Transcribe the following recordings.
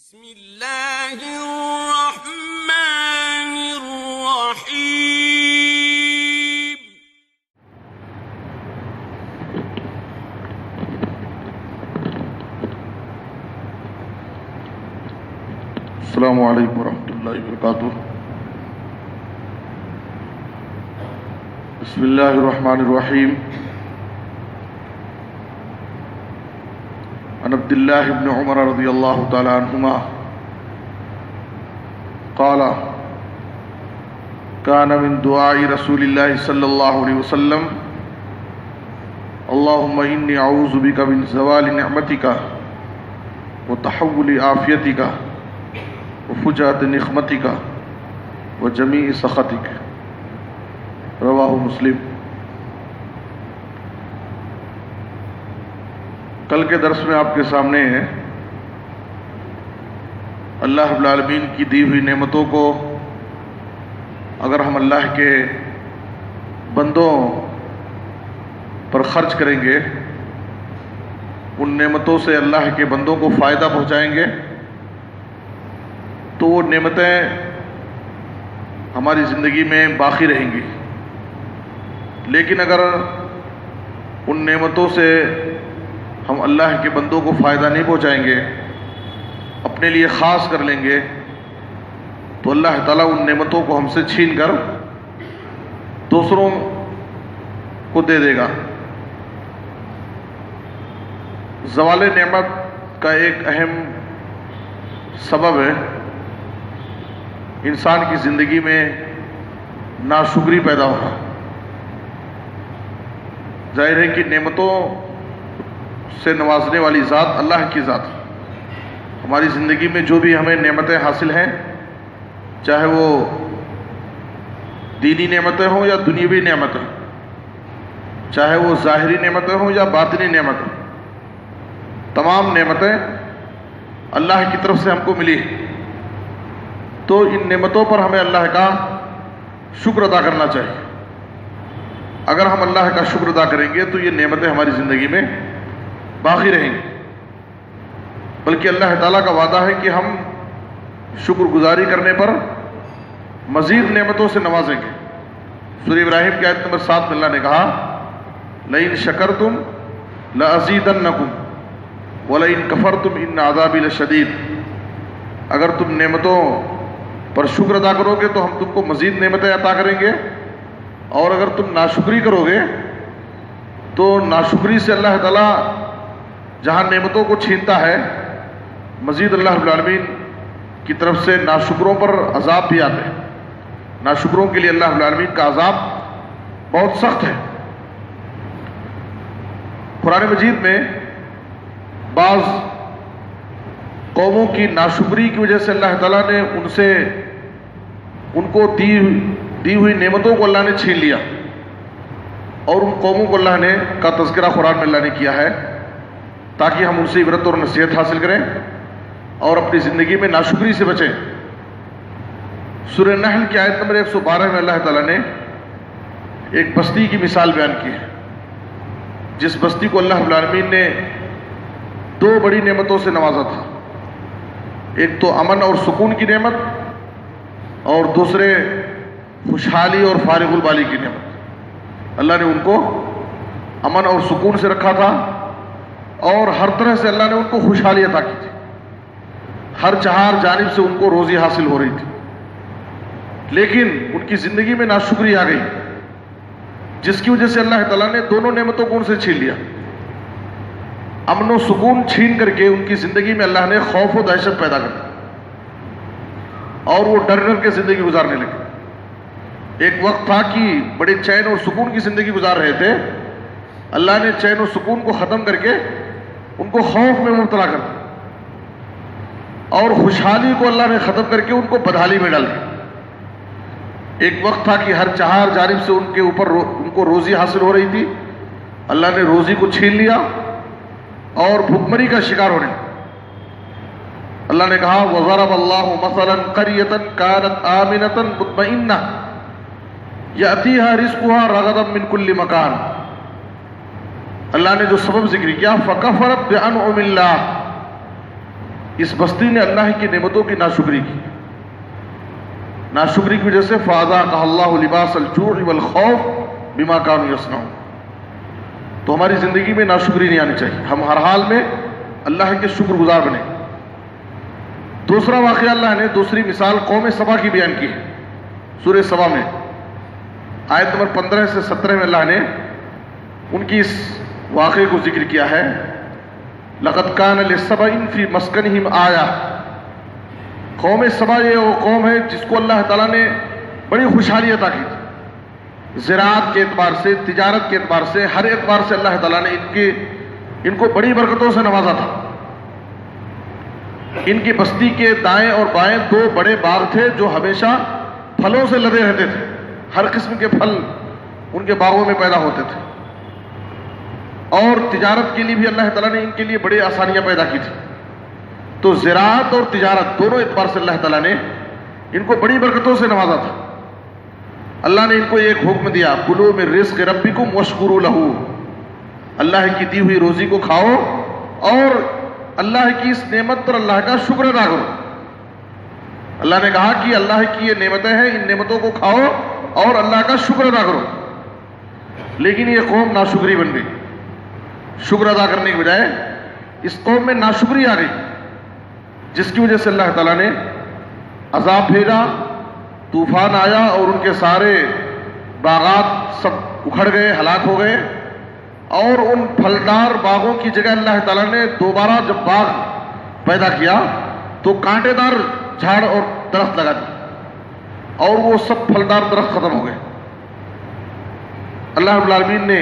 بسم اللہ الرحمن الرحیم السلام علیکم ورحمۃ اللہ وبرکاتہ۔ بسم اللہ الرحمن الرحیم۔ عن عبد اللہ بن عمر رضی اللہ تعالی عنہما قال كان من دعاء رسول اللہ صلی اللہ علیہ وسلم اللهم انی اعوذ بک من زوال نعمتک وتحول عافیتک وفجاءت نقمتک وجمیع سخطک، رواہ مسلم۔ کل کے درس میں آپ کے سامنے اللہ رب العالمین کی دی ہوئی نعمتوں کو اگر ہم اللہ کے بندوں پر خرچ کریں گے، ان نعمتوں سے اللہ کے بندوں کو فائدہ پہنچائیں گے، تو وہ نعمتیں ہماری زندگی میں باقی رہیں گی۔ لیکن اگر ان نعمتوں سے ہم اللہ کے بندوں کو فائدہ نہیں پہنچائیں گے، اپنے لیے خاص کر لیں گے، تو اللہ تعالیٰ ان نعمتوں کو ہم سے چھین کر دوسروں کو دے دے گا۔ زوال نعمت کا ایک اہم سبب ہے انسان کی زندگی میں ناشکری پیدا ہونا۔ ظاہر ہے کہ نعمتوں سے نوازنے والی ذات اللہ کی ذات ہے۔ ہماری زندگی میں جو بھی ہمیں نعمتیں حاصل ہیں، چاہے وہ دینی نعمتیں ہوں یا دنیاوی نعمتیں، چاہے وہ ظاہری نعمتیں ہوں یا باطنی نعمتیں، تمام نعمتیں اللہ کی طرف سے ہم کو ملی ہیں۔ تو ان نعمتوں پر ہمیں اللہ کا شکر ادا کرنا چاہیے۔ اگر ہم اللہ کا شکر ادا کریں گے تو یہ نعمتیں ہماری زندگی میں باقی رہیں گی، بلکہ اللہ تعالیٰ کا وعدہ ہے کہ ہم شکر گزاری کرنے پر مزید نعمتوں سے نوازیں گے۔ سورہ ابراہیم کی آیت نمبر 7 میں اللہ نے کہا لَإِن شَكَرْتُمْ لَأَزِيدَنَّكُمْ وَلَإِن كَفَرْتُمْ إِنَّ عَذَابِي لَشَدِيدٌ۔ اگر تم نعمتوں پر شکر ادا کرو گے تو ہم تم کو مزید نعمتیں عطا کریں گے، اور اگر تم ناشکری کرو گے تو ناشکری سے اللہ تعالیٰ جہاں نعمتوں کو چھینتا ہے، مزید اللہ رب العالمین کی طرف سے ناشکروں پر عذاب بھی آتے ہیں۔ ناشکروں کے لیے اللہ رب العالمین کا عذاب بہت سخت ہے۔ قرآن مجید میں بعض قوموں کی ناشکری کی وجہ سے اللہ تعالیٰ نے ان کو دی ہوئی نعمتوں کو اللہ نے چھین لیا، اور ان قوموں کو اللہ نے کا تذکرہ قرآن میں اللہ نے کیا ہے تاکہ ہم ان سے عبرت اور نصیحت حاصل کریں اور اپنی زندگی میں ناشکری سے بچیں۔ سورہ نحل کی آیت نمبر 112 میں اللہ تعالیٰ نے ایک بستی کی مثال بیان کی ہے، جس بستی کو اللہ رب العالمین نے دو بڑی نعمتوں سے نوازا تھا۔ ایک تو امن اور سکون کی نعمت، اور دوسرے خوشحالی اور فارغ البالی کی نعمت۔ اللہ نے ان کو امن اور سکون سے رکھا تھا، اور ہر طرح سے اللہ نے ان کو خوشحالی عطا کی تھی۔ ہر چہار جانب سے ان کو روزی حاصل ہو رہی تھی، لیکن ان کی زندگی میں ناشکری آ گئی، جس کی وجہ سے اللہ تعالیٰ نے دونوں نعمتوں کو ان سے چھین لیا۔ امن و سکون چھین کر کے ان کی زندگی میں اللہ نے خوف و دہشت پیدا کر دی، اور وہ ڈر ڈر کے زندگی گزارنے لگے۔ ایک وقت تھا کہ بڑے چین اور سکون کی زندگی گزار رہے تھے، اللہ نے چین و سکون کو ختم کر کے ان کو خوف میں مبتلا کر دیا، اور خوشحالی کو اللہ نے ختم کر کے ان کو بدحالی میں ڈال دیا۔ ایک وقت تھا کہ ہر چہار جانب سے ان کے اوپر ان کو روزی حاصل ہو رہی تھی، اللہ نے روزی کو چھین لیا اور بھوکمری کا شکار ہونے لگا۔ اللہ نے کہا وَضَرَبَ اللَّهُ مَثَلًا قَرْيَةً كَانَتْ آمِنَةً مُطْمَئِنَّةً يَأْتِيهَا رِزْقُهَا رَغَدًا مِنْ كُلِّ مَكَانٍ۔ اللہ نے جو سبب ذکر کیا فَكَفَرَتْ بِأَنْعُمِ اللَّهِ، اس بستی نے اللہ کی نعمتوں کی ناشکری کی. ناشکری کی وجہ سے فَأَذَاقَهَا اللَّهُ لِبَاسَ الْجُوعِ وَالْخَوْفِ بِمَا كَانُوا يَصْنَعُونَ. تو ہماری زندگی میں ناشکری نہیں آنی چاہیے، ہم ہر حال میں اللہ کے شکر گزار بنیں. دوسرا واقعہ اللہ نے دوسری مثال قوم سبا کی بیان کی ہے سورہ سبا میں، آیت نمبر 15 سے 17 میں اللہ نے ان کی اس واقعے کو ذکر کیا ہے. لَقَدْ كَانَ لِسَّبَإٍ فِي مَسْكَنِهِمْ آیَةٌ. قوم سبا یہ وہ قوم ہے جس کو اللہ تعالیٰ نے بڑی خوشحالی عطا کی تھی، زراعت کے اعتبار سے، تجارت کے اعتبار سے، ہر اعتبار سے اللہ تعالیٰ نے ان کو بڑی برکتوں سے نوازا تھا. ان کی بستی کے دائیں اور بائیں 2 بڑے باغ تھے جو ہمیشہ پھلوں سے لدے رہتے تھے، ہر قسم کے پھل ان کے باغوں میں پیدا ہوتے تھے. اور تجارت کے لیے بھی اللہ تعالیٰ نے ان کے لیے بڑی آسانیاں پیدا کی تھی. تو زراعت اور تجارت دونوں اعتبار سے اللہ تعالیٰ نے ان کو بڑی برکتوں سے نوازا تھا. اللہ نے ان کو ایک حکم دیا، کلوا من رزق ربکم واشکروا لہ. اللہ کی دی ہوئی روزی کو کھاؤ اور اللہ کی اس نعمت پر اللہ کا شکر ادا کرو. اللہ نے کہا کہ اللہ کی یہ نعمتیں ہیں، ان نعمتوں کو کھاؤ اور اللہ کا شکر ادا کرو. لیکن یہ قوم ناشکری بن گئی. شکر ادا کرنے کی بجائے اس قوم میں ناشکری آ گئی، جس کی وجہ سے اللہ تعالیٰ نے عذاب بھیجا، طوفان آیا اور ان کے سارے باغات سب اکھڑ گئے، ہلاک ہو گئے. اور ان پھلدار باغوں کی جگہ اللہ تعالیٰ نے دوبارہ جب باغ پیدا کیا تو کانٹے دار جھاڑ اور درخت لگا دی اور وہ سب پھلدار درخت ختم ہو گئے. اللہ رب العالمین نے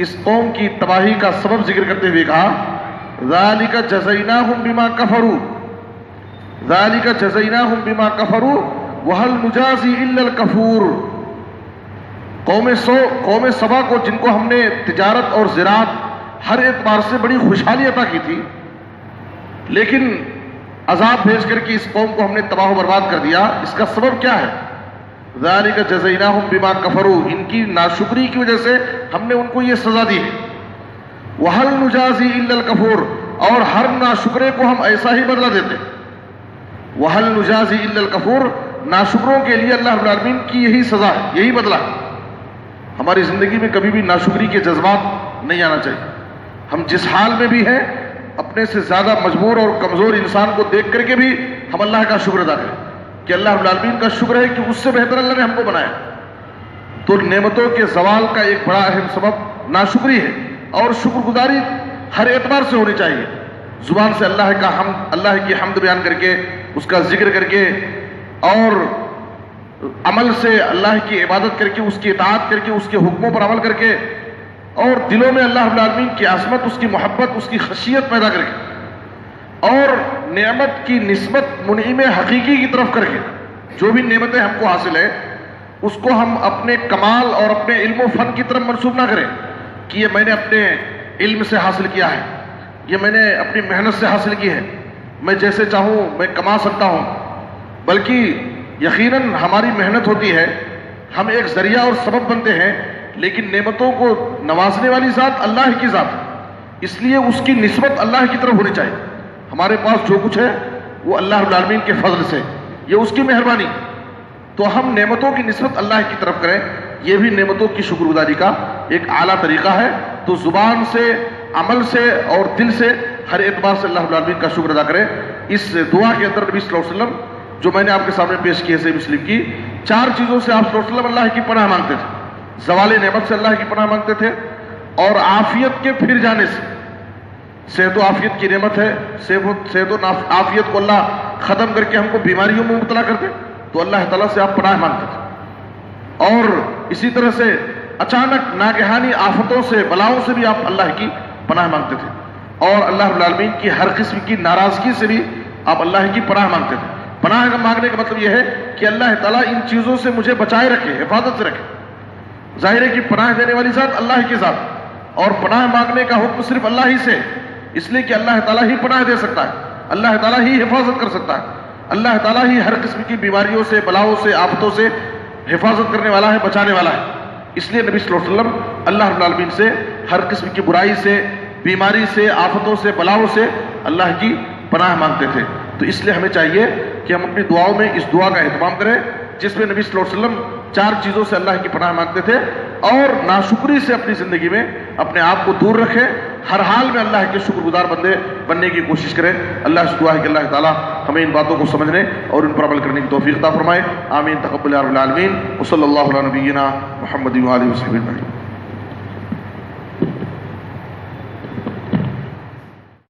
اس قوم کی تباہی کا سبب ذکر کرتے ہوئے کہا، ذَلِكَ جَزَيْنَاهُمْ بِمَا كَفَرُوا ذَلِكَ جَزَيْنَاهُمْ بِمَا كَفَرُوا وَهَلْ نُجَازِي إِلَّا الْكَفُورَ. قوم سبا کو، جن کو ہم نے تجارت اور زراعت ہر اعتبار سے بڑی خوشحالی عطا کی تھی، لیکن عذاب بھیج کر کے اس قوم کو ہم نے تباہ و برباد کر دیا. اس کا سبب کیا ہے؟ ذَلِكَ جَزَيْنَاهُمْ بِمَا كَفَرُوا. ان کی ناشکری کی وجہ سے ہم نے ان کو یہ سزا دی ہے. وَهَلْ نُجَازِي إِلَّا الْكَفُورَ. اور ہر ناشکرے کو ہم ایسا ہی بدلہ دیتے. وَهَلْ نُجَازِي إِلَّا الْكَفُورَ. ناشکروں کے لیے اللہ رب العالمین کی یہی سزا ہے، یہی بدلہ ہے. ہماری زندگی میں کبھی بھی ناشکری کے جذبات نہیں آنا چاہیے. ہم جس حال میں بھی ہیں، اپنے سے زیادہ مجبور اور کمزور انسان کو دیکھ کر کے بھی ہم اللہ کا شکر ادا کریں کہ اللہ رب العالمین کا شکر ہے کہ اس سے بہتر اللہ نے ہم کو بنایا. تو نعمتوں کے زوال کا ایک بڑا اہم سبب ناشکری ہے، اور شکر گزاری ہر اعتبار سے ہونی چاہیے. زبان سے اللہ کی حمد بیان کر کے، اس کا ذکر کر کے، اور عمل سے اللہ کی عبادت کر کے، اس کی اطاعت کر کے، اس کے حکموں پر عمل کر کے، اور دلوں میں اللہ رب العالمین کی عظمت، اس کی محبت، اس کی خشیت پیدا کر کے، اور نعمت کی نسبت منعم حقیقی کی طرف کر کے. جو بھی نعمتیں ہم کو حاصل ہے اس کو ہم اپنے کمال اور اپنے علم و فن کی طرف منسوب نہ کریں کہ یہ میں نے اپنے علم سے حاصل کیا ہے، یہ میں نے اپنی محنت سے حاصل کی ہے، میں جیسے چاہوں میں کما سکتا ہوں. بلکہ یقیناً ہماری محنت ہوتی ہے، ہم ایک ذریعہ اور سبب بنتے ہیں، لیکن نعمتوں کو نوازنے والی ذات اللہ کی ذات ہے، اس لیے اس کی نسبت اللہ کی طرف ہونی چاہیے. ہمارے پاس جو کچھ ہے وہ اللہ رب العالمین کے فضل سے، یہ اس کی مہربانی. تو ہم نعمتوں کی نسبت اللہ کی طرف کریں، یہ بھی نعمتوں کی شکر گزاری کا ایک اعلیٰ طریقہ ہے. تو زبان سے، عمل سے اور دل سے ہر اعتبار سے اللہ رب العالمین کا شکر ادا کریں. اس دعا کے اندر نبی صلی اللہ علیہ وسلم جو میں نے آپ کے سامنے پیش کی ہے صحیح مسلم کی، 4 چیزوں سے آپ صلی اللہ علیہ وسلم اللہ کی پناہ مانگتے تھے. زوال نعمت سے اللہ کی پناہ مانگتے تھے، اور عافیت کے پھر جانے سے. صحت و عافیت کی نعمت ہے، صحت و عافیت کو اللہ ختم کر کے ہم کو بیماریوں میں مبتلا کر دے تو اللہ تعالیٰ سے آپ پناہ مانگتے تھے. اور اسی طرح سے اچانک ناگہانی آفتوں سے، بلاؤں سے بھی آپ اللہ کی پناہ مانگتے تھے. اور اللہ رب العالمین کی ہر قسم کی ناراضگی سے بھی آپ اللہ کی پناہ مانگتے تھے. پناہ مانگنے کا مطلب یہ ہے کہ اللہ تعالیٰ ان چیزوں سے مجھے بچائے رکھے، حفاظت سے رکھے. ظاہر ہے کہ پناہ دینے والی ذات اللہ کی ذات، اور پناہ مانگنے کا حکم صرف اللہ ہی سے، اس لیے کہ اللہ تعالیٰ ہی پناہ دے سکتا ہے، اللہ تعالیٰ ہی حفاظت کر سکتا ہے، اللہ تعالیٰ ہی ہر قسم کی بیماریوں سے، بلاؤں سے، آفتوں سے حفاظت کرنے والا ہے، بچانے والا ہے. اس لیے نبی صلی اللہ علیہ وسلم اللہ رب العالمین سے ہر قسم کی برائی سے، بیماری سے، آفتوں سے، بلاؤں سے اللہ کی پناہ مانگتے تھے. تو اس لیے ہمیں چاہیے کہ ہم اپنی دعاؤں میں اس دعا کا اہتمام کریں جس میں نبی صلی اللہ علیہ وسلم 4 چیزوں سے اللہ کی پناہ مانگتے تھے, اور ناشکری سے اپنی زندگی میں اپنے آپ کو دور رکھیں, ہر حال میں اللہ کے شکر گزار بندے بننے کی کوشش کریں. اللہ سے دعا ہے کہ اللہ تعالیٰ ہمیں ان باتوں کو سمجھنے اور ان پر عمل کرنے کی توفیق عطا فرمائے. آمین. تقبل یا رب العالمین. وصلی اللہ علی نبینا محمد و آلہ وصحبہ اجمعین.